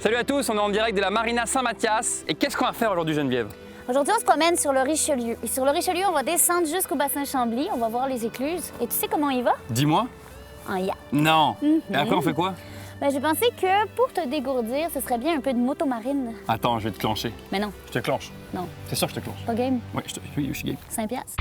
Salut à tous, on est en direct de la Marina Saint-Mathias. Et qu'est-ce qu'on va faire aujourd'hui, Geneviève? Aujourd'hui, on se promène sur le Richelieu. Et sur le Richelieu, on va descendre jusqu'au bassin Chambly. On va voir les écluses. Et tu sais comment on y va? Dis-moi. En yacht. Non. Et après, on fait quoi? Ben, j'ai pensé que pour te dégourdir, ce serait bien un peu de moto marine. Attends, je vais te clencher. Mais non, Je te clenche. non. C'est sûr que je te clenche. Pas game. Oui, oui, je suis game. 5 piastres.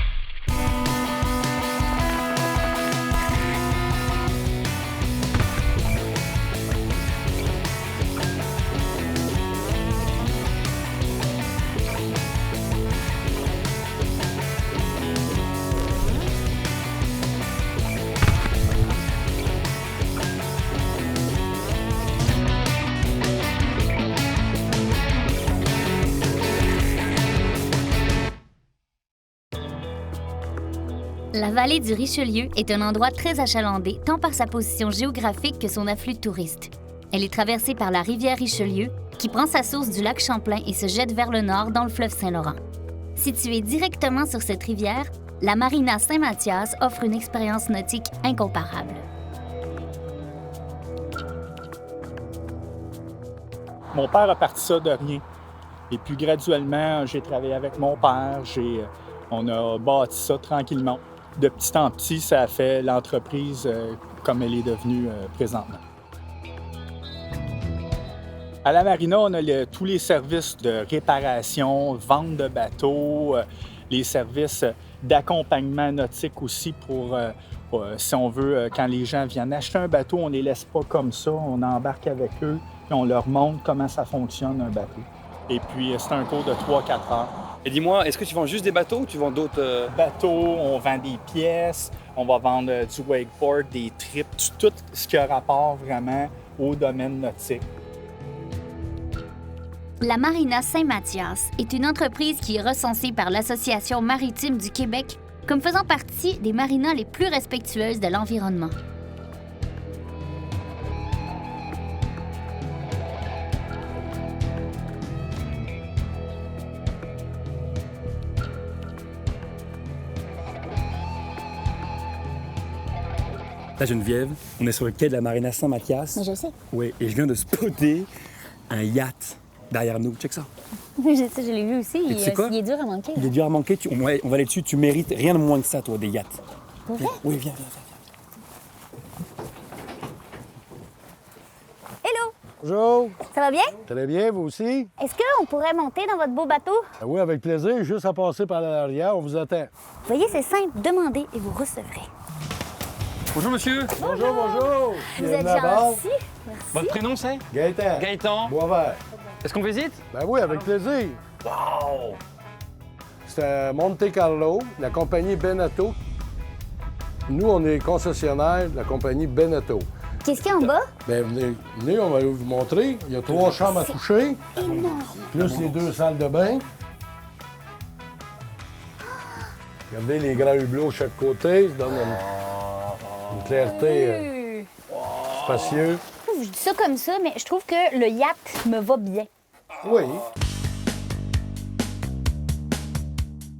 La vallée du Richelieu est un endroit très achalandé, tant par sa position géographique que son afflux de touristes. Elle est traversée par la rivière Richelieu, qui prend sa source du lac Champlain et se jette vers le nord dans le fleuve Saint-Laurent. Située directement sur cette rivière, la Marina Saint-Mathias offre une expérience nautique incomparable. Mon père a parti ça de rien. Et puis graduellement, j'ai travaillé avec mon père. On a bâti ça tranquillement. De petit en petit, ça a fait l'entreprise comme elle est devenue présentement. À la Marina, on a tous les services de réparation, vente de bateaux, les services d'accompagnement nautique aussi pour, si on veut, quand les gens viennent acheter un bateau, on ne les laisse pas comme ça, on embarque avec eux et on leur montre comment ça fonctionne un bateau. Et puis, c'est un cours de 3-4 heures. Et dis-moi, est-ce que tu vends juste des bateaux ou tu vends d'autres... Bateaux, on vend des pièces, on va vendre du wakeboard, des trips, tout ce qui a rapport vraiment au domaine nautique. La Marina Saint-Mathias est une entreprise qui est recensée par l'Association maritime du Québec comme faisant partie des marinas les plus respectueuses de l'environnement. Là, Geneviève, on est sur le quai de la Marina Saint-Mathias. Mais je sais. Oui, et je viens de spotter un yacht derrière nous. Check ça. Oui, je sais, je l'ai vu aussi. Et tu sais quoi? Il est dur à manquer. Il est dur à manquer. On va aller dessus. Tu mérites rien de moins que ça, toi, des yachts. Pour vrai? Oui, viens. Hello! Bonjour, Ça va bien? très bien, vous aussi? Est-ce qu'on pourrait monter dans votre beau bateau? Ben oui, avec plaisir, juste à passer par l'arrière, on vous attend. Voyez, c'est simple. Demandez et vous recevrez. Bonjour, monsieur. Bonjour! Vous êtes Bienvenue à bord. gentil. Merci. Votre prénom, c'est? Gaëtan. Gaëtan. Boisvert. Est-ce qu'on visite? Ben oui, avec plaisir. Wow! C'est à Monte Carlo, la compagnie Beneteau. Nous, on est concessionnaire de la compagnie Beneteau. Qu'est-ce qu'il y a en bas? Ben venez, on va vous montrer. Il y a 3 chambres à coucher, Énorme. plus les 2 salles de bain. Regardez les grands hublots de chaque côté, ça donne une clarté spacieuse. Je dis ça comme ça, mais je trouve que le yacht me va bien. Oui.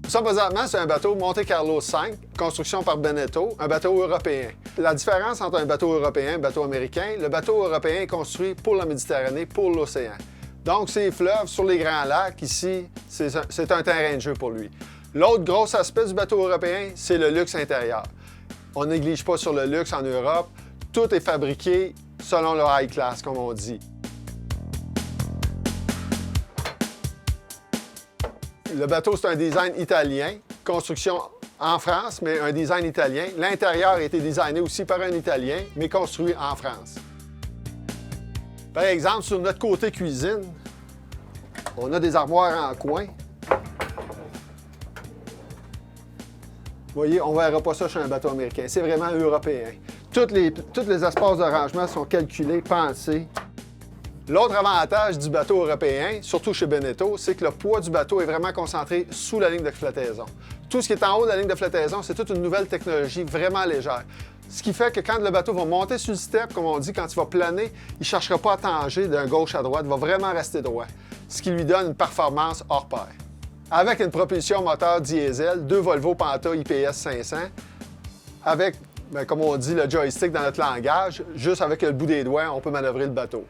Ça, présentement, c'est un bateau Monte Carlo 5, construction par Beneteau, un bateau européen. La différence entre un bateau européen et un bateau américain, le bateau européen est construit pour la Méditerranée, pour l'océan. Donc, ces fleuves sur les grands lacs, ici, c'est un terrain de jeu pour lui. L'autre gros aspect du bateau européen, c'est le luxe intérieur. On ne néglige pas sur le luxe en Europe. Tout est fabriqué selon le high class, comme on dit. Le bateau, c'est un design italien, construction en France, mais un design italien. L'intérieur a été designé aussi par un Italien, mais construit en France. Par exemple, sur notre côté cuisine, on a des armoires en coin. Vous voyez, on ne verra pas ça chez un bateau américain. C'est vraiment européen. Tous les espaces de rangement sont calculés, pensés. L'autre avantage du bateau européen, surtout chez Beneteau, c'est que le poids du bateau est vraiment concentré sous la ligne de flottaison. Tout ce qui est en haut de la ligne de flottaison, c'est toute une nouvelle technologie vraiment légère. Ce qui fait que quand le bateau va monter sur le step, comme on dit, quand il va planer, il ne cherchera pas à tanger d'un gauche à droite, il va vraiment rester droit, ce qui lui donne une performance hors pair. Avec une propulsion moteur diesel, 2 Volvo Penta IPS 500, avec, comme on dit, le joystick dans notre langage, juste avec le bout des doigts, on peut manœuvrer le bateau.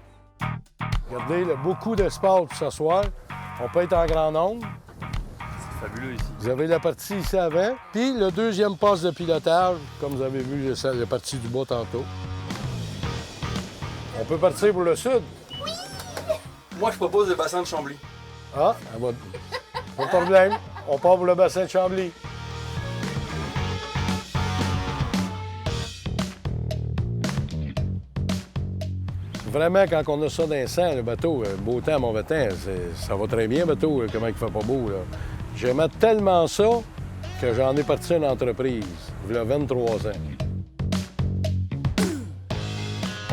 Regardez, là, beaucoup d'espace pour s'asseoir. On peut être en grand nombre. C'est fabuleux ici. Vous avez la partie ici avant. Puis le deuxième poste de pilotage, comme vous avez vu, c'est la partie du bas tantôt. On peut partir pour le sud. Moi, je propose le bassin de Chambly. Ah, pas de problème. On part pour le bassin de Chambly. Vraiment, quand on a ça dans le sang, le bateau, beau temps, mauvais temps, ça va très bien, le bateau, comment il fait pas beau. Là. J'aimais tellement ça que j'en ai parti une entreprise, il y a 23 ans.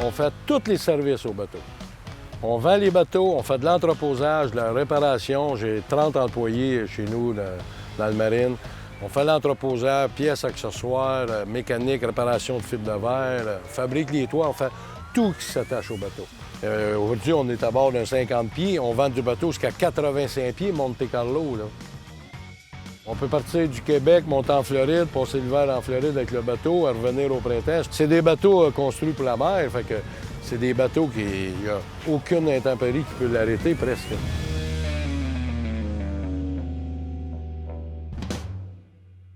On fait tous les services au bateau. On vend les bateaux, on fait de l'entreposage, de la réparation. J'ai 30 employés chez nous dans le marine. On fait l'entreposage, pièces, accessoires, mécanique, réparation de fibres de verre, fabrique les toits, on fait tout qui s'attache au bateau. Aujourd'hui, on est à bord d'un 50 pieds. On vend du bateau jusqu'à 85 pieds, Monte Carlo. Là. On peut partir du Québec, monter en Floride, passer l'hiver en Floride avec le bateau, à revenir au printemps. C'est des bateaux construits pour la mer, fait que c'est des bateaux qui... Il n'y a aucune intempérie qui peut l'arrêter, presque.